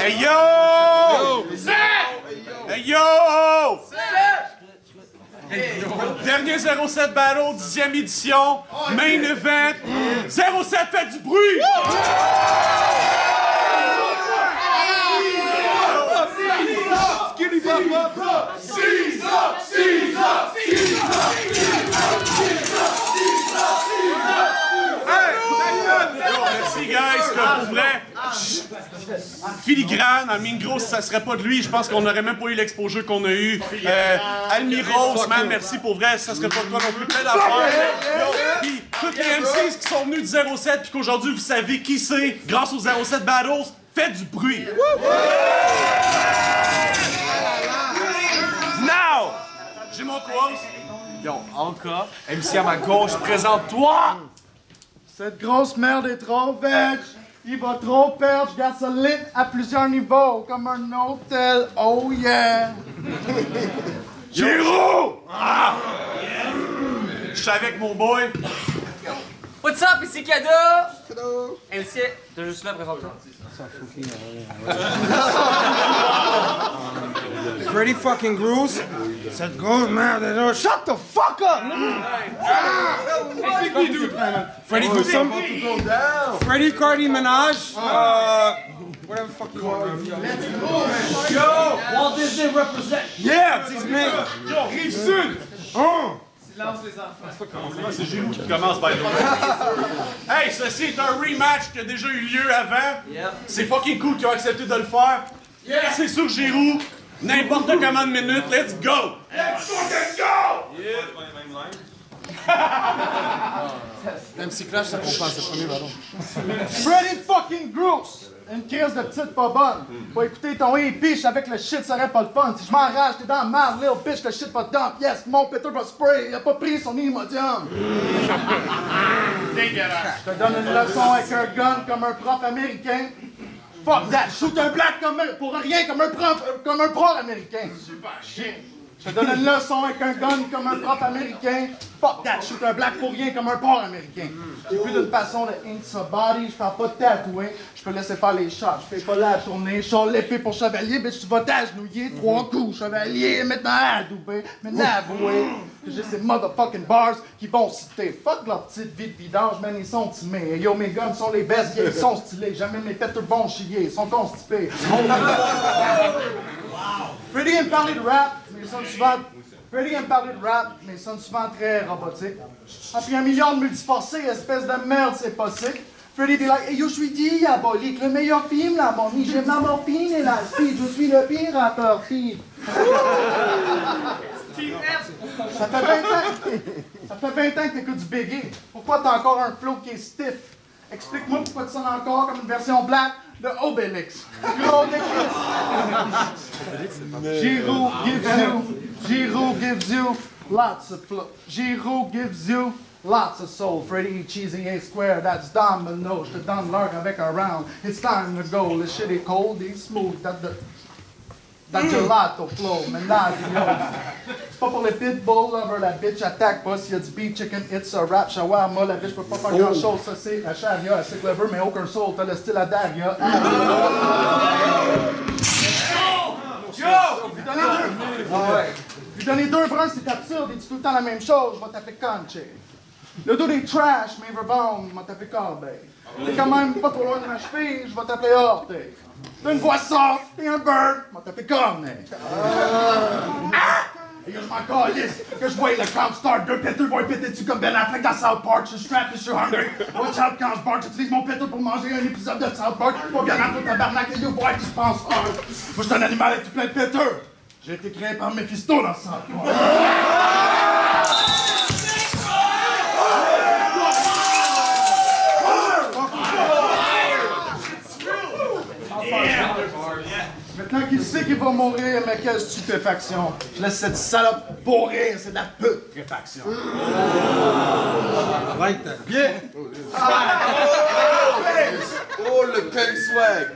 Hey yo! Hey yo! Dernier 07 Battle, 10e édition, main event, 07 fait du bruit! Merci guys, pour vrai. Filigrane, I mean, gros, si ça serait pas de lui, je pense qu'on n'aurait même pas eu l'exposure qu'on a eu. Almiros, man, merci pour vrai, ça serait pas de toi non plus, plein d'affaires. Puis, tous les MCs qui sont venus du 07 puis qu'aujourd'hui vous savez qui c'est, grâce aux 07 Battles, faites du bruit. Now! J'ai mon quote. Yo, Anka, MC à ma gauche, présente-toi! Cette grosse merde est trop veg. Il va trop perdre. Je garde ça lit à plusieurs niveaux, comme un hôtel. Oh yeah! Giro! Ah! Je suis avec mon boy. What's up, ici Cadeau! Cadeau! MC, t'es juste là, présente-toi. Freddy fucking Groose. Cette grosse merde est là. Shut the fuck up! Freddy Gruesome. Freddy Cardi Minaj. Whatever the fuck you want. Yo! Walt Disney represent! Yeah, it's his name. Yo, Rive-Sud! Silence les enfants. C'est Giro qui commence, by the way. Hey, ceci est un rematch qui a déjà eu lieu avant. C'est fucking cool qu'ils ont accepté de le faire. C'est sur Giro. N'importe comment de minute, let's go! Let's fucking go! MC Clash, ça comprend, c'est le premier ballon. Freddy fucking Groose! Une crise de petite pas bonne. Faut écouter ton hippie, je savais que le shit serait pas le fun. Si je m'enrage, t'es dans la merde, little bitch, le shit va dump. Yes, mon Peter va spray, il a pas pris son Imodium. Dégueulasse. Je te donne une leçon avec un gun comme un prof américain. Fuck that, shoot un black comme un, pour rien comme un prof américain. Super shit. Je te donne une leçon avec un gun comme un prof américain. Fuck that, shoot un black pour rien comme un porc américain. J'ai plus d'une façon de ink sa body, je parle pas de tatouer. Je peux laisser faire les shots, je fais pas la tournée. Je sors l'épée pour chevalier, bitch, tu vas t'agenouiller. 3 coups, chevalier, maintenant adoubé. Maintenant avoué que j'ai ces motherfucking bars qui vont citer. Fuck leur petite vie de vidange, man, ils sont timés. Yo, mes guns sont les best, ils sont stylés. Jamais mes péteux vont chier, ils sont constipés. Freddy aime parler de rap, mais ils sont souvent... Freddy aime parler de rap, mais ils sont souvent très robotiques. Ah, puis 1 million de multiforcés, espèce de merde, c'est possible. Freddy be like, hey yo, je suis diabolique, le meilleur film, la momie, j'aime la morphine et la speed, je suis le pire rappeur feed. Ça fait 20 ans que t'écoutes du Biggie. Pourquoi t'as encore un flow qui est stiff? Explique-moi pourquoi tu sonnes encore comme une version black de Obélix. Gros déclic. Giro gives you lots of flow. Giro gives you lots of soul. Freddy Cheesy A square, that's domino. Je te donne l'heure avec un round. It's time to go. The shit is cold, it's smooth. That gelato flow, ménage c'est pas pour les pitbull lover, la bitch attaque pas. S'il y a du beef chicken, it's a rap shawarma. La bitch peut pas faire grand chose, ça c'est la charia. Elle sait clever, mais aucun soul, t'as le style à Daria. Lui donner 2 brins, c'est absurde, il dit tout le temps la même chose. Je vais t'appeler Conche. Le dos des trash, mais rebound, il m'a tapé Corbeil. T'es quand même pas trop loin de ma cheville, je vais t'appeler Orte. T'as une voix soft, t'es un bird, je vais t'appeler Cornet. Et je m'en calisse que je vois le Clown Star 2 péteux vont péter dessus comme Ben Affleck dans South Park. Je suis strapped et je suis hungry. Watch out quand je bark, j'utilise mon péteux pour manger un épisode de South Park. Pas bien dans ton tabarnak et you boy qui se pense hard. Moi je suis un animal avec tout plein de péteux. J'ai été créé par Mephisto dans South Park. Maintenant qu'il sait qu'il va mourir, mais quelle stupéfaction. Je laisse cette salope pourrir, c'est de la putréfaction. Bien. Oh, le punk swag!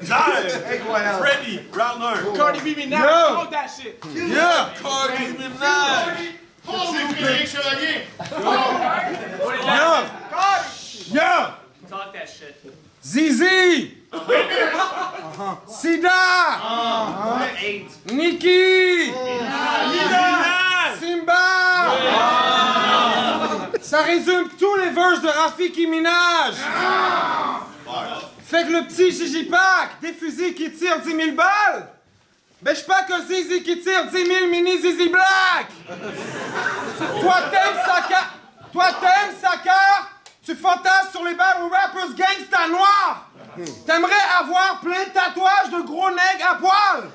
Incroyable! Freddy, round 1. Cardi B me now, hold that shit. Yeah. Cardi Minaj! Yeah. Talk that shit. Zizi. Sida. Ça résume tous les verses de Rafiki Minaj. Fait que le petit Gigi Pack, des fusils qui tirent 10 000 balles. Ben j'suis pas que Zizi qui tire 10 000 mini Zizi Black. Toi t'aimes Sakar, tu fantasmes sur les battle rappers gangsta noirs. T'aimerais avoir plein de tatouages de gros nègres à poil.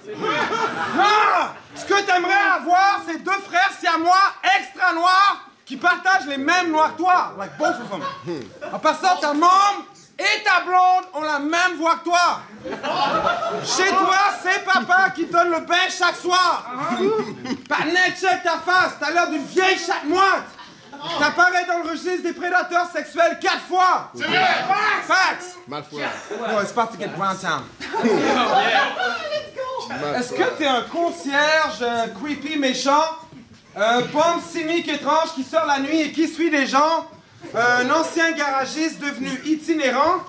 Non! Ce que t'aimerais avoir, c'est deux frères siamois extra noirs qui partagent les mêmes noirs que toi. Like both of them. En passant, ta môme et ta blonde ont la même voix que toi. Chez toi, c'est papa qui donne le bain chaque soir. Panet, check ta face, t'as l'air d'une vieille chatte moite. T'apparais dans le registre des prédateurs sexuels 4 fois. C'est vrai. Facts. Mal foi. Oh, it's about to get Brown Town. Est-ce que t'es un concierge creepy méchant, un pomme cynique étrange qui sort la nuit et qui suit des gens, un ancien garagiste devenu itinérant,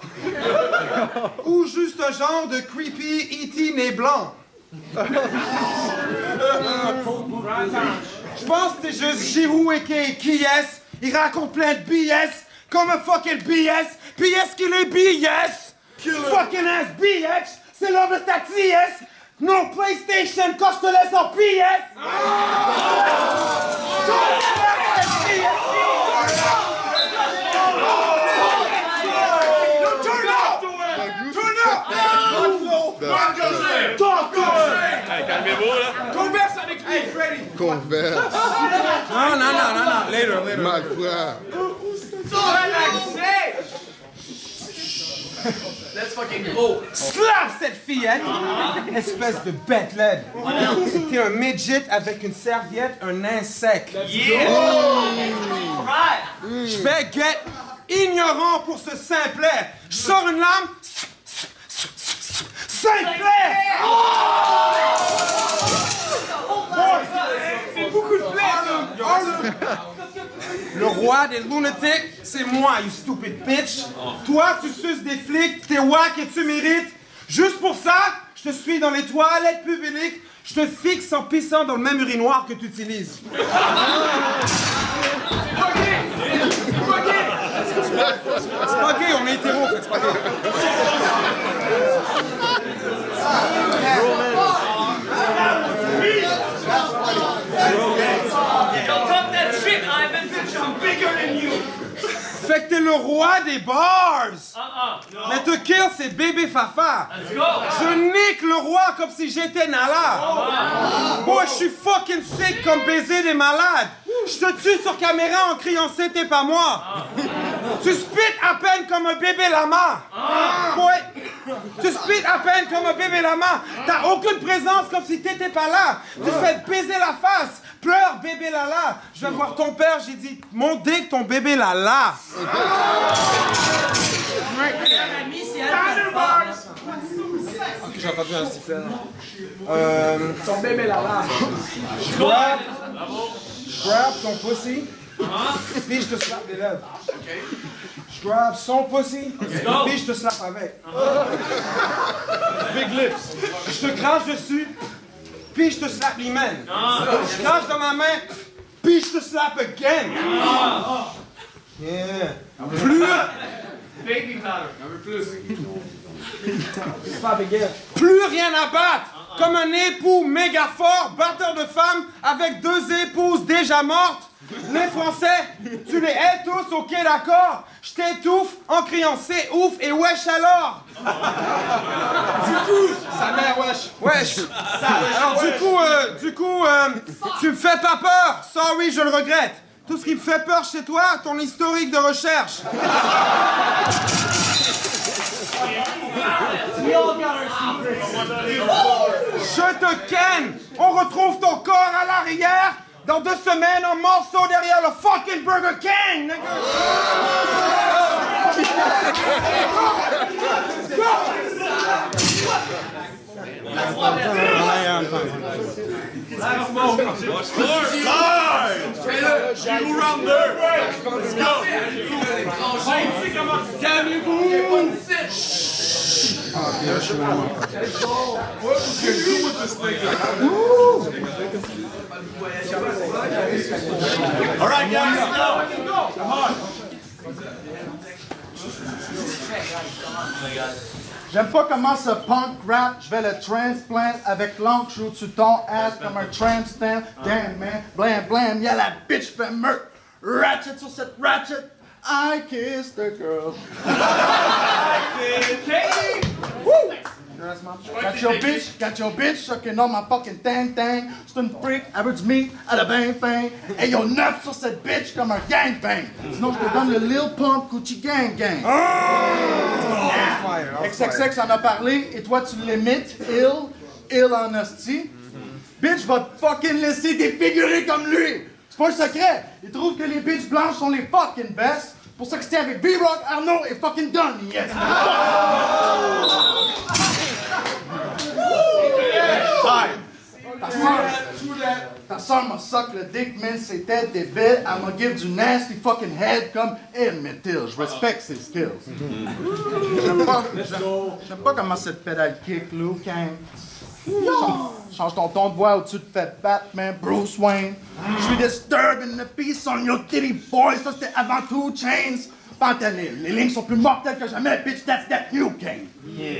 ou juste un genre de creepy E.T. né blanc? Je pense que t'es juste Giroud et K.S. Il raconte plein de BS, comme un fucking BS. Puis est-ce qu'il est BS? Fucking ass BS, c'est l'heure de ta TS. Non PlayStation quand je te laisse en PS. Calmez-vous, là. Converse avec lui, Freddy. Converse. Non. Later. Mal foi. Let's fucking go. Slap cette fillette! Espèce de bête laide. T'es un midget avec une serviette, un nain sec. Yeah! Je vais get ignorant pour ce simplet. Je sors une lame. Simplet! C'est beaucoup de plaisir. Le roi des lunatiques, c'est moi, you stupid bitch. Toi, tu suces des flics, t'es wack et tu mérites. Juste pour ça, je te suis dans les toilettes publiques, je te fixe en pissant dans le même urinoir que tu utilises. C'est pas gay, on est hétéro, en fait, c'est pas gay. Don't talk that shit, Ivan, bitch, I'm bigger than you. Fait que t'es le roi des bars! Mais te kill, c'est bébé Fafa! Let's go. Je nique le roi comme si j'étais Nala! Moi, je suis fucking sick comme baiser des malades! Je te tue sur caméra en criant c'était pas moi! Tu spit à peine comme un bébé lama! Ouais! Tu spit à peine comme un bébé lama! T'as aucune présence comme si t'étais pas là! Tu fais baiser la face! Pleure bébé lala! Je vais voir ton père, j'ai dit mon dick ton bébé lala! Ok, j'ai entendu un sifflet. Ton bébé lala. Je grab ton pussy, puis je te slappe les lèvres. Je grab son pussy, puis je te slappe avec. Big lips. Je te crache dessus, puis je te slappe les mains. Je crache dans ma main, puis je te slappe again. Yeah. Baby powder. Plus rien à battre. Comme un époux méga fort, batteur de femmes avec 2 épouses déjà mortes. Les Français, tu les hais tous, ok d'accord. Je t'étouffe en criant c'est ouf et wesh alors. Du coup, sa mère wesh. Wesh. Alors du coup, tu me fais pas peur. Sorry, je le regrette. Tout ce qui me fait peur chez toi, ton historique de recherche. Je te ken! On retrouve ton corps à l'arrière dans 2 semaines en morceaux derrière le fucking Burger King! Calmez-vous! All right, guys, go. Come on. J'aime pas comment ce punk rap, je vais le transplant avec l'encre, je sur ton ass comme un tramp stamp. Damn man, blam blam, y'a la bitch fait meurtre. Ratchet sur cette ratchet, I kissed a girl. Woo! Got your bitch, sucking on my fucking tang. C'est une freak, elle veut du meat, elle a ben faim. Et yo, 9 sur cette bitch comme un gangbang. Sinon, je te donne le Lil Pump Gucci Gang Gang. XXX en a parlé, et toi tu l'imites, ill en hostie. Bitch va te fucking laisser défigurer comme lui. C'est pas un secret, il trouve que les bitches blanches sont les fucking best. Pour ça que c'était avec V-Rock, Arnaud et fucking Donnie, yes. Ta soeur m'a suck le dick, man, c'était débile. Elle m'a give du nasty fucking head comme Emmett Till. Je respecte ses skills. J'aime pas comment cette pédale kick, Luke. Change ton ton de voix au-dessus de fait Batman, Bruce Wayne. Je suis disturbing the peace on your kitty boy. Ça c'était avant 2 Chainz. Fentanyl. Les lignes sont plus mortelles que jamais, bitch. That's that new king.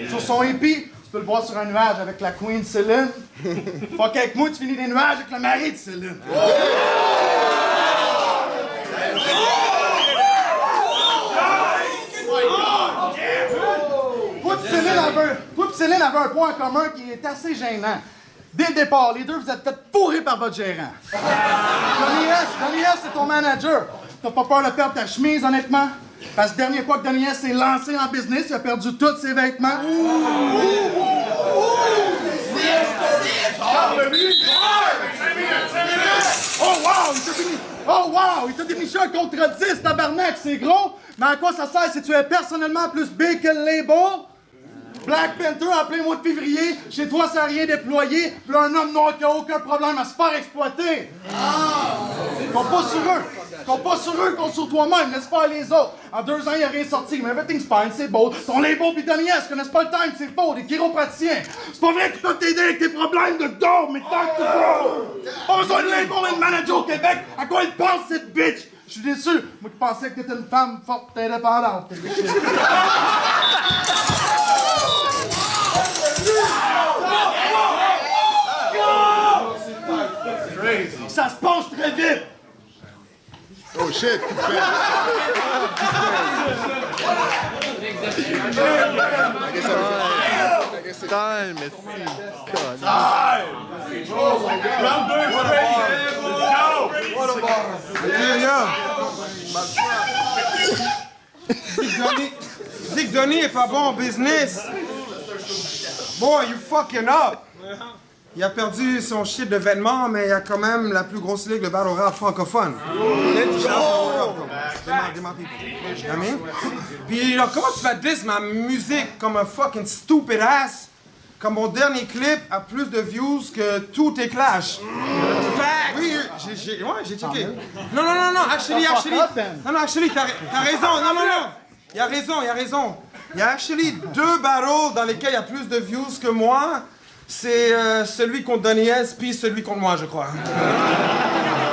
Sur son hippie, tu peux le voir sur un nuage avec la Queen Céline. Fuck avec moi, tu finis des nuages avec le mari de Céline. Toi et Céline avait un point en commun qui est assez gênant. Dès le départ, les deux, vous êtes fait fourrer par votre gérant. Donnie S, c'est ton manager. T'as pas peur de perdre ta chemise, honnêtement? Parce que la dernière fois que Donnie S s'est lancé en business, il a perdu tous ses vêtements. Oh wow, il t'a déniché un contre 10, tabarnak, c'est gros. Mais à quoi ça sert si tu es personnellement plus big que le label? Black Panther en plein mois de février, chez toi ça n'a rien déployé, puis là un homme noir qui a aucun problème à se faire exploiter. Compte pas sur eux. Compte pas sur eux, compte sur toi-même, laisse faire les autres. En 2 ans, il n'y a rien sorti, mais everything's fine, c'est beau. Ton label pis Donnie S connaissent pas le time, c'est faux, des chiropraticiens. C'est pas vrai qu'ils peuvent t'aider avec tes problèmes de dos, mais tant que tu peux. Pas besoin de label et de manager au Québec, à quoi il pense cette bitch? Je suis déçu, moi qui pensais que t'étais une femme forte et indépendante. Ça se passe très vite! Oh shit! Time, merci. Round 2, Dis que Donnie est pas bon en business. Boy, you fucking up. Il a perdu son shit de vêtements, mais il a quand même la plus grosse ligue de battle rap francophone. Puis là, comment tu vas diss ma musique comme un fucking stupid ass? Comme mon dernier clip a plus de views que tous tes clashs. Oui, j'ai checké. Non, actually, t'as raison, non. Il a raison. Il y a actually 2 battles dans lesquels il y a plus de views que moi. C'est celui contre Donnie S puis celui contre moi, je crois.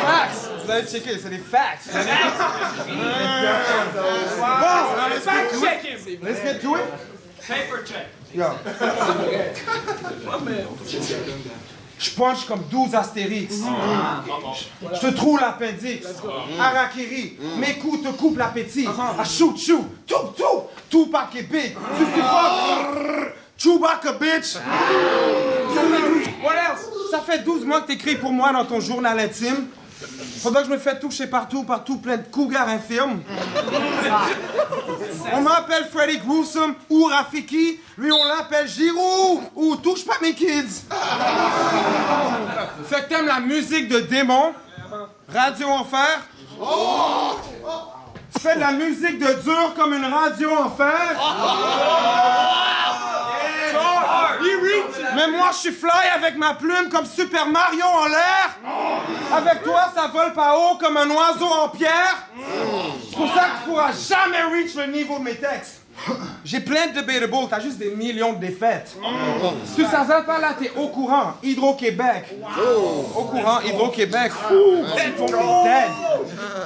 Facts! Vous allez checker, c'est des facts. Bon, let's get to it. Paper check. Yo. Je punch comme 12 Astérix. Je te trouve l'appendix. Harakiri. Mes coups te coupent l'appétit. I shoot you. Tupac est big. Tu suffoques. Chewbacca, bitch! What else? Ça fait 12 mois que t'écris pour moi dans ton journal intime. Faudrait que je me fais toucher partout, plein de cougars infirmes. On m'appelle Freddy Gruesome ou Rafiki. Lui, on l'appelle Giroud ou Touche pas mes kids. Fait que t'aimes la musique de démon? Radio Enfer? Tu fais de la musique de dur comme une radio enfer? Mais moi, je suis fly avec ma plume comme Super Mario en l'air. Avec toi, ça vole pas haut comme un oiseau en pierre. C'est pour ça que tu pourras jamais reach le niveau de mes textes. J'ai plein de debatable, t'as juste des millions de défaites. Si tu t'en sens pas là, t'es au courant. Hydro-Québec. Au courant, Hydro-Québec. Tu tombes les têtes.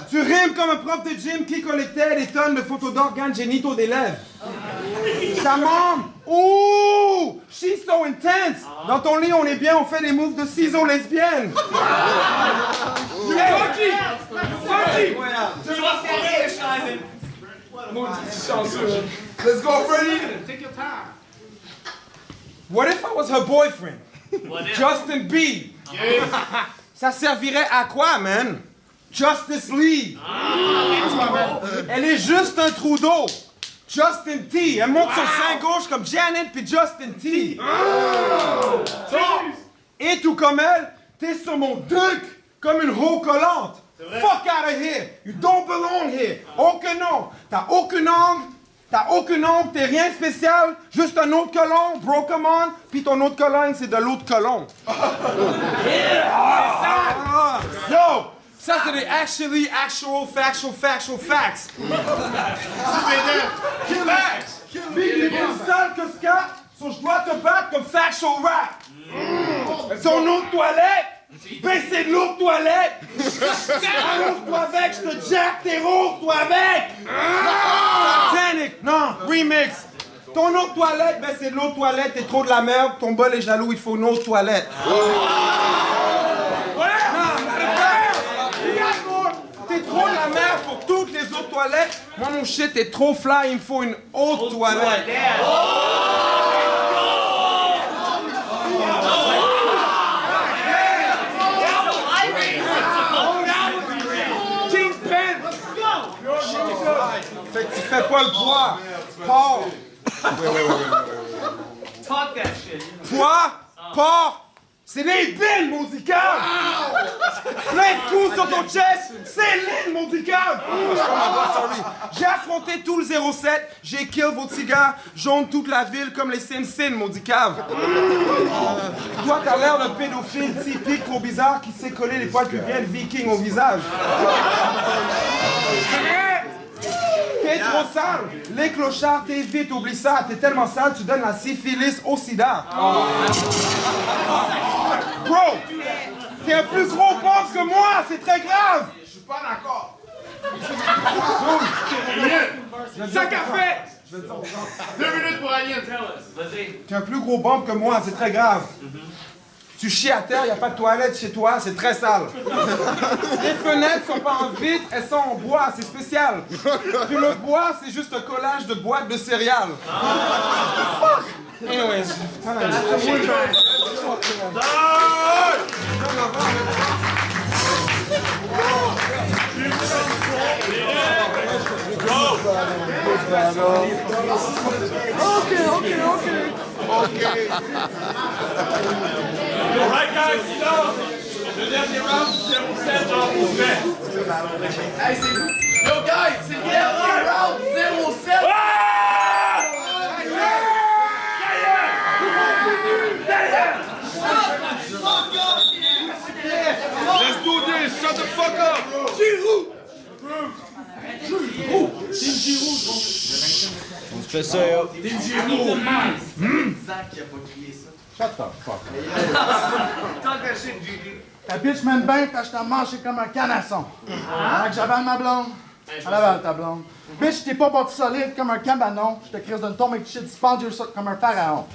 Tu rimes comme un prof de gym qui collectait des tonnes de photos d'organes génitaux d'élèves. Ta maman, ouh, she's so intense. Dans ton lit, on est bien, on fait des moves de ciseaux lesbiennes. Let's go, Freddy. What if I was her boyfriend? Justin B. Ça servirait à quoi, man? Justice League. Elle est juste un trou d'eau. Justin T. Elle monte son sein gauche comme Janet puis Justin T. Et tout comme elle, t'es sur mon duc comme une hoe collante. Fuck out of here. You don't belong here. Aucun nom. T'as aucun angle. T'as aucun ongle, t'es rien spécial, juste un autre colon, bro, come on, pis ton autre colonne, c'est de l'autre colon. C'est ça! Yo! Ça, c'est des actual, facts. Facts! T'es plus sale que ce gars, so je dois te battre comme factual rap. Ton autre toilette, ben c'est de l'autre toilette. Arrose-toi avec, je te jack, t'es rose-toi avec. Titanic, non, remix. Ton autre toilette, ben c'est de l'autre toilette, t'es trop de la merde, ton bol est jaloux, il faut une autre toilette. T'es trop de la merde pour toutes les autres toilettes. Moi, mon shit est trop fly, il me faut une autre toilette. Fait que tu fais pas le poids. Porc. Talk that shit. Poids, porc. C'est les billes, maudit cave! Plein de coups sur ton chest, c'est l'île, maudit cave! J'ai affronté tout le 07, j'ai kill votre cigare, jaune toute la ville comme les Simpsons, maudit cave! Toi, t'as l'air d'un pédophile typique trop bizarre qui sait coller les poils pubiennes viking au visage. T'es trop sale! Les clochards, t'es vite, oublie ça. T'es tellement sale, tu donnes la syphilis au sida. Bro! T'es un plus gros pompe que moi, c'est très grave! Je suis pas d'accord. Sac à fait! 2 minutes pour Alien. Vas-y. T'es un plus gros bombe que moi, c'est très grave. Tu chies à terre, y a pas de toilette chez toi, c'est très sale. Les fenêtres sont pas en vitre, elles sont en bois, c'est spécial. Puis le bois, c'est juste un collage de boîtes de céréales. Fuck! Anyways, Alright, guys, silence! Le dernier round, 0-7, genre pour vrai. Hey, c'est... Yo, guys, c'est le dernier round 0-7. Let's do this. Shut the fuck up. Ta bitch m'aime bien parce que je t'ai mangé comme un canasson. Fait que j'avale ma blonde, elle avale ta blonde. Bitch, t'es pas bâti solide comme un cabanon. Je te crise d'une tombe et de shit sponge comme un pharaon.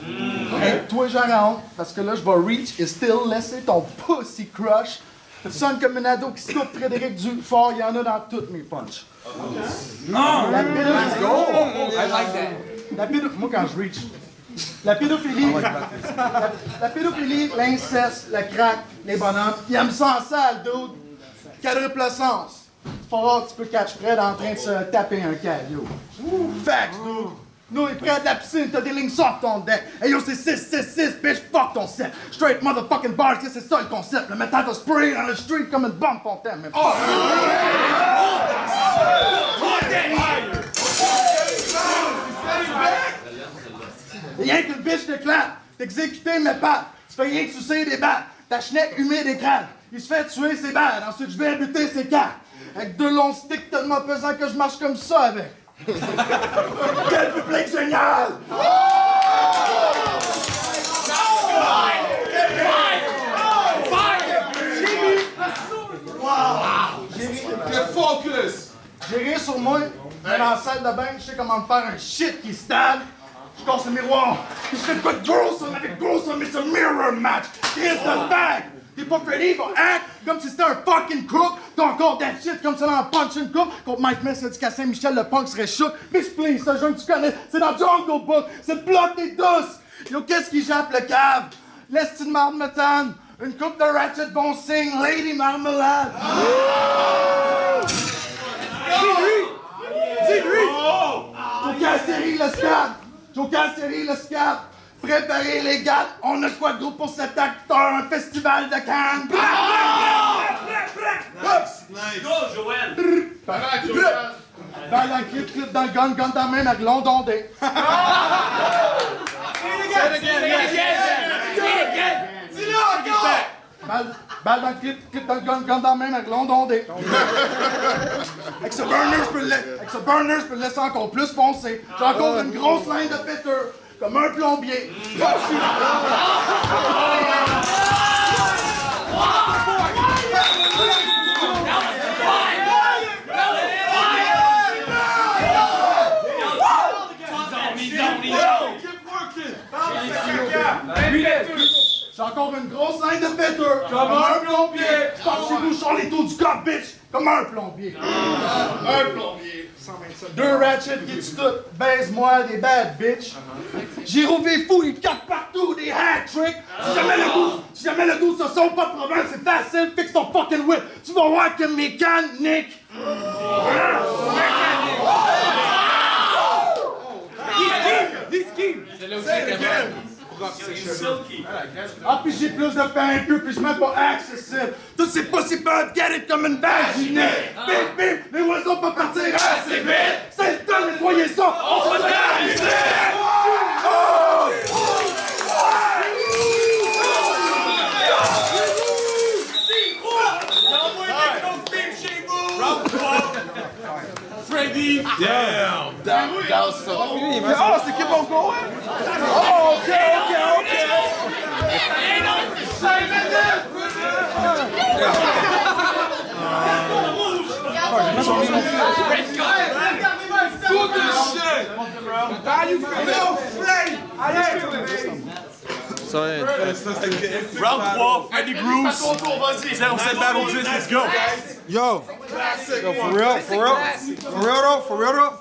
Hey, toi, Jaron, parce que là, je vais reach et still laisser ton pussy crush. Tu sonnes comme une ado qui se coupe Frédéric Dufort, il y en a dans toutes mes punches. Non! La pédophilie, moi, quand je reach, la pédophilie, la pédophilie, l'inceste, le crack, les bonhommes, ils aiment ça en salle, dude. Quadruple sens. C'est pas rare que tu peux catch Fred en train de se taper un caillou. Facts, dude. Nous, il prend de la piscine, t'as des lignes sur ton deck. Hey yo, c'est 6-6-6, bitch, fuck ton set. Straight motherfucking bars, c'est ça le concept. Le métal de spray dans le street comme une bombe fontaine. Mais... Oh! Rien qu'une bitch de clap, t'exécuter mes pattes. Tu fais rien que sucer des battes. Ta chenette humide et crade. Il se fait tuer ses balles, ensuite je vais buter ses cartes. Avec 2 longs sticks tellement pesants que je marche comme ça avec. Quel public génial! Focus! J'ai rien sur moi, mais dans la salle de bain, je sais comment me faire un shit qui stab. Je casse le miroir, puis je fais quoi de gruesome avec gruesome, it's a mirror match. Chris de bag! T'es pas ready for act comme si c'était un fucking crook. T'as encore that shit comme ça dans Punch and Cook. Contre Mike Mess a dit qu'à Saint-Michel, le punk serait shook. Bitch please, c'est un jeu que tu connais, c'est dans Jungle Book, c'est le plot des douces. Yo, qu'est-ce qui jappe le cave? Laisse-tu de marde me tanne? Une coupe de ratchet bon signe, Lady Marmelade. Dis-lui! Joe Castéry, le scat! Joe Castéry, le scat! Préparez les gars, on a quoi de gros pour cet acteur, un festival de Cannes! Go, Joël! Dans le clip dans le gun dans la main avec l'ondondé. Dis-le encore! Balle dans le clip dans le gun dans la main avec l'ondondé. Avec ce burner, je peux le laisser encore plus foncer. J'ai encore une grosse ligne de péteur, comme un plombier. J'ai encore une grosse ligne de péteur, comme un plombier. Je pense chez vous, je sors les taux du cop, bitch, comme un plombier. Un plombier. 125. Deux ratchets qui tuent tout. Baise-moi des bad bitch. Giroud est fou, il tape partout, des hat tricks. Si jamais le goût se sauve, pas de problème, c'est facile, fixe ton fucking whip. Tu vas voir que mécanique. C'est là aussi Ah, puis j'ai plus de pain que puis je mets pas accessible. Tous ces possibles get it comme une vaginette. Bip, bip, les oiseaux peuvent partir assez vite. C'est le temps de nettoyer ça. On se fait Freddy! Damn! Dans ça. Oh, c'est qui bon go, hein? Oh, ok. Do this shit! How you feel? Yo, Flay! Round 3, Freddy Grooves. 07 Battle 10, let's go! Yo, for real though.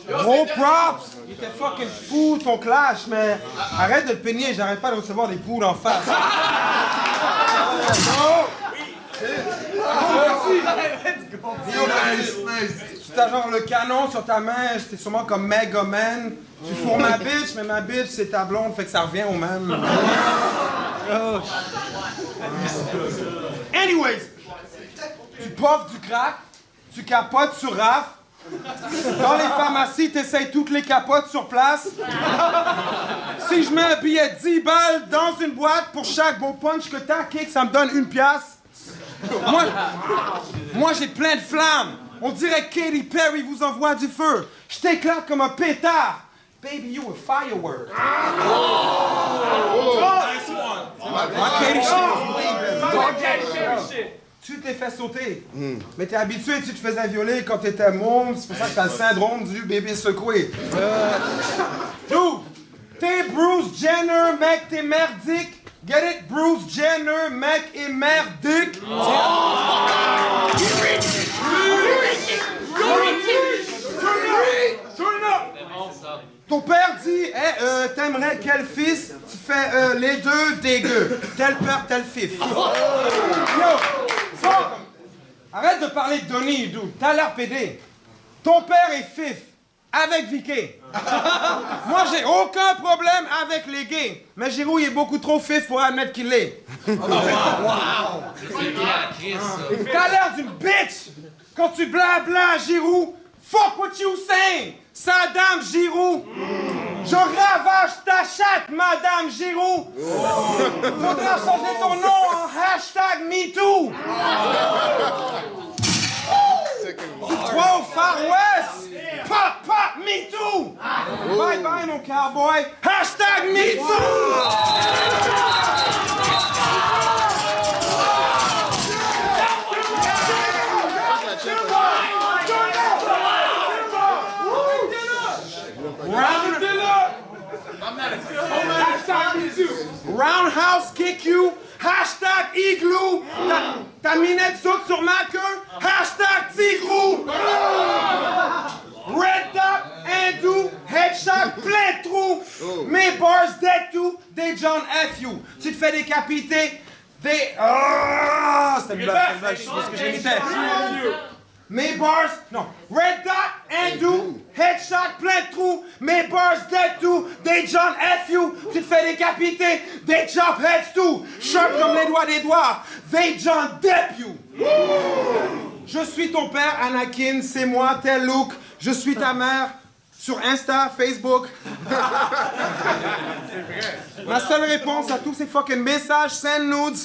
Gros props! Il était fucking fou ton clash, mais arrête de te peigner, j'arrête pas de recevoir des poules en face. Tu t'as genre le canon sur ta main, j'étais sûrement comme Mega Man. Tu fourres ma bitch, mais ma bitch c'est ta blonde, fait que ça revient au même. Anyways, tu puffes du crack, tu capotes sur Raph. Dans les pharmacies, t'essayes toutes les capotes sur place. Si je mets un billet de 10 balles dans une boîte pour chaque bon punch que t'as, kick, ça me donne 1 piastre. Moi j'ai plein de flammes. On dirait que Katy Perry vous envoie du feu. Je t'éclate comme un pétard. Baby, you a firework. Nice one! My Katy shit. Tu t'es fait sauter. Mais t'es habitué, tu te faisais violer quand t'étais môme. C'est pour ça que t'as le syndrome du bébé secoué. Dude, t'es Bruce Jenner, mec, t'es merdique. Get it? Bruce Jenner, mec, et merdique. Ton père dit, t'aimerais quel fils? Tu fais les deux dégueux. Tel père, tel fif. Yo, bon, arrête de parler de Donnie, dude. T'as l'air pédé. Ton père est fif. Avec Vicky. Moi, j'ai aucun problème avec les gays. Mais Giroud, il est beaucoup trop fif pour admettre qu'il l'est. T'as l'air d'une bitch. Quand tu blabla, Giroud, fuck what you saying. Saddam Giroud. Je ravage ta chatte, Madame Giroud. Faudra changer ton nom en #MeToo. Tu crois au Far West? Papa! Me too! Bye bye, mon cowboy! Hashtag Me too! Roundhouse kick you! Hashtag igloo! Ta minette saute sur ma queue! Hashtag tigrou! Red dot, hindou, headshot, plein de trous! Mes bars dead to, des John F. you. Tu te fais décapiter, des... Ah, c'était une blague, je sais pas ce que j'imitais. Mes bars, non. Red dot, hindou, headshot, plein de trous. Mes bars dead to, des John F. you. Tu te fais décapiter, des chop heads too. Sharp comme les doigts des doigts. They John Depp you. Je suis ton père, Anakin, c'est moi, tel Luke. Je suis ta mère. Sur Insta, Facebook. Ma seule réponse à tous ces fucking messages, send nudes.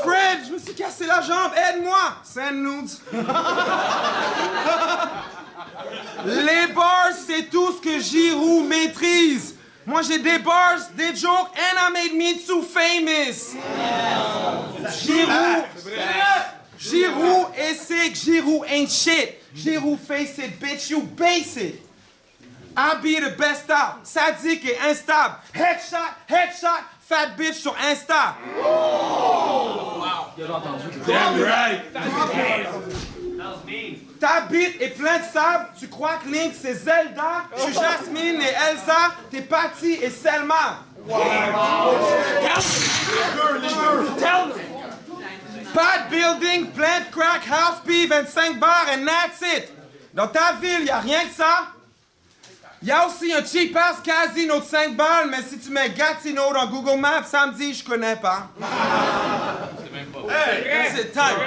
Fred, je me suis cassé la jambe, aide-moi! Send nudes. Les bars, c'est tout ce que Giroud maîtrise. Moi, j'ai des bars, des jokes, and I made me too famous. Giroud est sick, Giroud ain't shit. Giroud face it, bitch, you basic. I be the best out, sadique et instable. Headshot, fat bitch sur Insta. Damn right. Ta bite est plein de sable, tu crois que Link c'est Zelda? Je suis Jasmine et Elsa, t'es Patty et Selma. Pas de building, plein de crack, house P, 25 bars and that's it. Dans ta ville, y a rien que ça. Y a aussi un cheap ass casino de 5 balles, mais si tu mets Gatineau dans Google Maps, ça me dit je connais pas. C'est time.